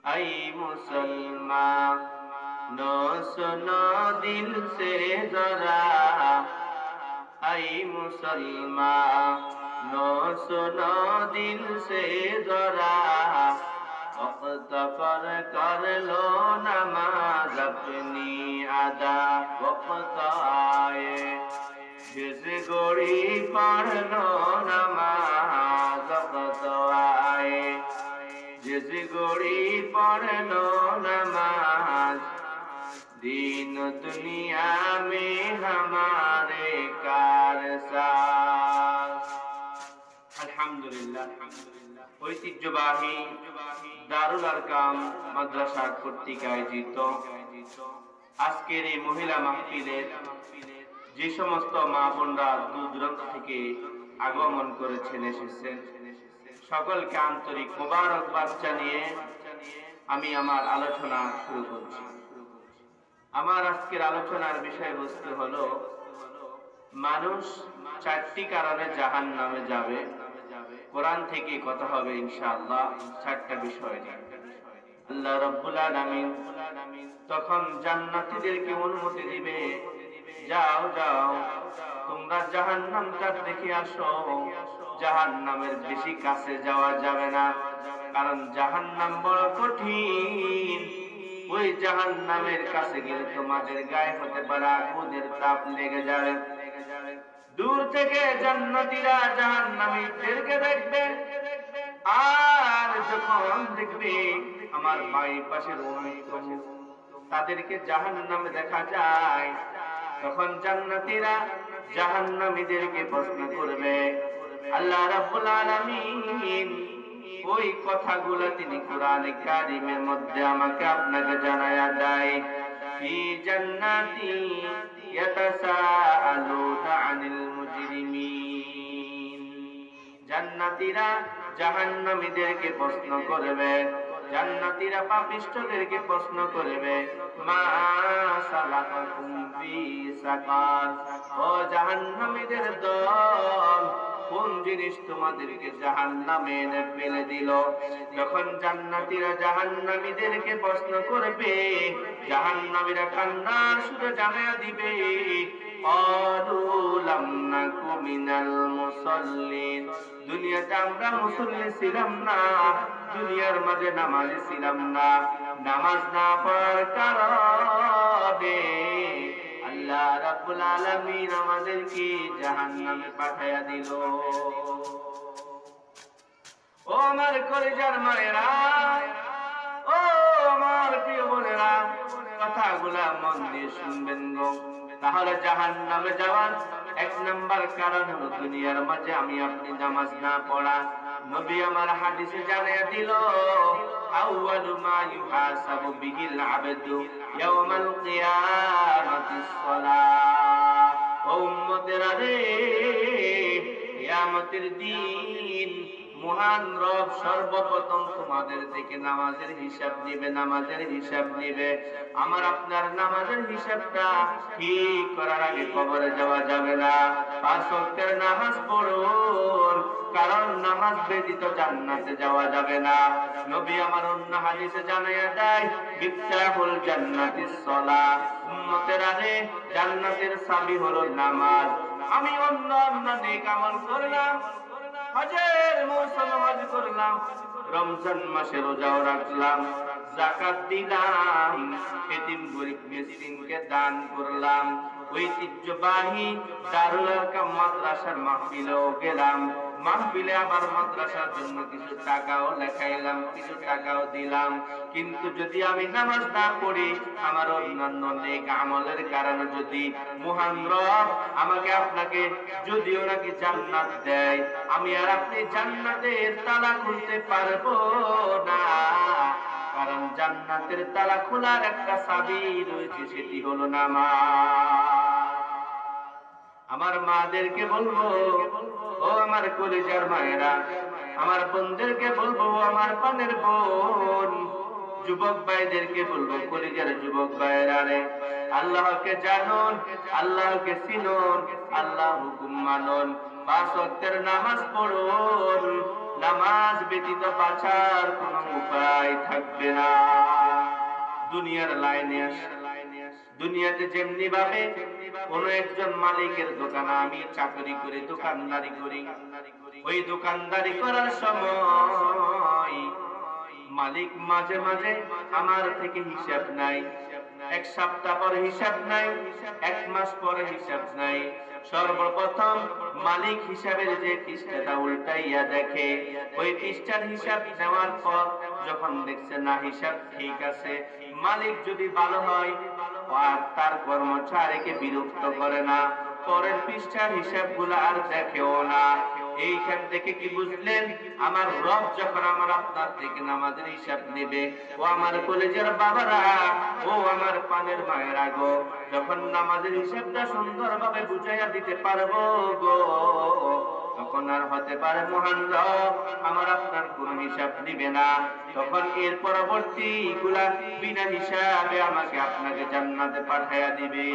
ऐ मुसलमानों सुनो दिल से जरा, ऐ मुसलमानों सुनो दिल से जरा, वक्त पर कर लो नमाज अपनी अदा, वक्त आए जिस घड़ी पढ़ लो नमाज, वक्त आए जिस घड़ी पढ़ लो नमाज, दीन दुनिया में हमारे कारसाज। আলহামদুলিল্লাহ, ঐতিহ্যবাহী দারুল আরকাম মাদ্রাসা কর্তৃক আয়োজিত আজকের এই মহিলা মাহফিলের যে সমস্ত মা বোনরা দূর দূরান্ত থেকে আগমন করেছেন, এসেছেন, সকলকে আন্তরিক মোবারকবাদ জানিয়ে আমি আমার আলোচনা শুরু করছি। আমার আজকের আলোচনার বিষয়বস্তু হলো মানুষ চারটি কারণে জাহান্নামে যাবে। কোরআন থেকে কথা হবে ইনশাআল্লাহ চারটা বিষয় নিয়ে। আল্লাহ রাব্বুল আলামিন তখন জান্নাতীদেরকে অনুমতি দিবে, যাও যাও তোমরা জাহান্নামটা দেখে আসো। জাহান্নামের বেশি কাছে যাওয়া যাবে না, কারণ জাহান্নাম বড় কঠিন। ওই জাহান্নামের কাছে গেলে তোমাদের গায়ে হতে পারে আগুনের তাপ লেগে যাবে। দূর থেকে জান্নাতীরা জাহান্নামীদেরকে দেখবে, আর যখন দেখবে আমার বাই পাশের তাদেরকে জাহান্নামে দেখা যায়, তখন জান্নাতীরা জাহান্নামীদেরকে প্রশ্ন করবে। আল্লাহ রাব্বুল আলামিন ওই কথাগুলো তিনি কোরআনে কারীমের মধ্যে আমাকে আপনাকে জানায়া দেয়। ফি জান্নাতি ইয়াতাসাআলুনা আনিল মুজরিমিন। জান্নাতীরা জাহান্নামীদেরকে প্রশ্ন করবে, জান্নাতীরা পাপিষ্ঠদেরকে প্রশ্ন করবে, মা সালাকাকুম ফি সাকার, ও জাহান্নামীদের দল, কোন জিনিস তোমাদেরকে জাহান্নামে এনে ফেলে দিল? যখন জান্নাতীরা জাহান্নামীদেরকে প্রশ্ন করবে, জাহান্নামীরা কান্নার সুরে জানায়া দিবে, ক্বালু লাম নাকু মিনাল মুসাল্লিন, দুনিয়াতে আমরা মুসল্লি ছিলাম না, দুনিয়ার মাঝে নামাজি ছিলাম না। নামাজ না পড়ার কারণে আল্লাহ রাব্বুল আলামিন আমাদেরকে জাহান্নামে পাঠায়া দিল। ও আমার কলিজার মায়েরা, ও আমার প্রিয় বোনেরা, কথাগুলা মন দিয়ে শুনবেন গো। তাহলে জাহান্নামে যাওয়ার এক নাম্বার কারণ হলো দুনিয়ার মাঝে আমি আপনি নামাজ না পড়া। নবী আমার হাদিসে জানিয়ে দিল, আউয়ালু মা ইউহাসাবু বিহিল আবদু ইয়াওমাল কিয়ামাতিস সালাহ। ও উম্মতেরা রে, কিয়ামতের দিন মহান রব সর্বপ্রথম তোমাদের থেকে নামাজের হিসাব নিবে, নামাজের হিসাব নিবে। আমার আপনার নামাজের হিসাবটা ঠিক করার আগে কবরে যাওয়া যাবে না। 5 ওয়াক্তের নামাজ পড়ুন, কারণ নামাজ ব্যতীত জান্নাতে যাওয়া যাবে না। নবী আমার অন্য হাদিসে জানায়া দেয়, মিফতাহুল জান্নাতিস সালাহ। উম্মতেরা রে, জান্নাতের চাবি হলো নামাজ। আমি অন্য নেক আমল করলাম, হজের মৌসুমে হজ করলাম, রমজান মাসে রোজাও রাখলাম, যাকাত দিলাম, এতিম গরিব মিসকিনকে দান করলাম, ঐতিহ্যবাহী দারুল আরকাম মাদ্রাসার মাহফিলেও গেলাম, মাহফিলে আবার মাদ্রাসার জন্য কিছু টাকাও লেখাইলাম, কিছু টাকাও দিলাম। কিন্তু যদি আমি নামাজ না পড়ি, আমার অন্যান্য নেক আমলের কারণে যদি মহান রব আমাকে আপনাকে যদিও নাকি জান্নাত দেয়, আমি আর আপনি জান্নাতের তালা খুলতে পারবো না। কারণ জান্নাতের তালা খোলার একটা চাবি রয়েছে, সেটি হলো নামাজ। আমার মাদেরকে বলবো, ও আমার কলিজার মায়েরা, আমার বোনদেরকে বলবো, আমার পানের বোন, যুবক ভাইদেরকে বলবো, কলিজার যুবক ভাইরা রে, আল্লাহকে জানুন, আল্লাহকে চিনুন, আল্লাহ হুকুম মানুন, 5 ওয়াক্তের নামাজ পড়ুন, নামাজ ব্যতীত বাঁচার কোনো উপায় থাকবে না। দুনিয়ার লাইনে দুনিয়াতে যেমনি ভাবে কোন একজন মালিকের দোকানে আমি চাকরি করি, দোকানদারি করি, ওই দোকানদারি করার সময় মালিক মাঝে মাঝে আমার থেকে হিসাব নাই, এক সপ্তাহ পরে হিসাব নাই, এক মাস পরে হিসাব নাই। সর্বপ্রথম মালিক হিসাবের যে পৃষ্ঠাটা উল্টাইয়া দেখে, ওই পৃষ্ঠার হিসাব নেওয়ার পর যখন দেখছে না হিসাব ঠিক আছে, মালিক যদি ভালো হয় আর তার কর্মচারীকে বিরক্ত করে না, পরের পৃষ্ঠার হিসাবগুলো আর দেখেও না। এইখান থেকে কি বুঝলেন? আমার রব যখন আমার আপনার থেকে নামাজের হিসাব নেবে, ও আমার কলেজের বাবারা, ও আমার পানের মায়েরা গো, যখন নামাজের হিসাবটা সুন্দরভাবে বুঝাইয়া দিতে পারবো গো, তখন আর হতে পারে মহান রব আমার আপনার কোন হিসাব নিবে না। তখন এর পরবর্তী গুলা বিনা হিসাবে আমাকে আপনাকে জান্নাতে পাঠাইয়া দিবে।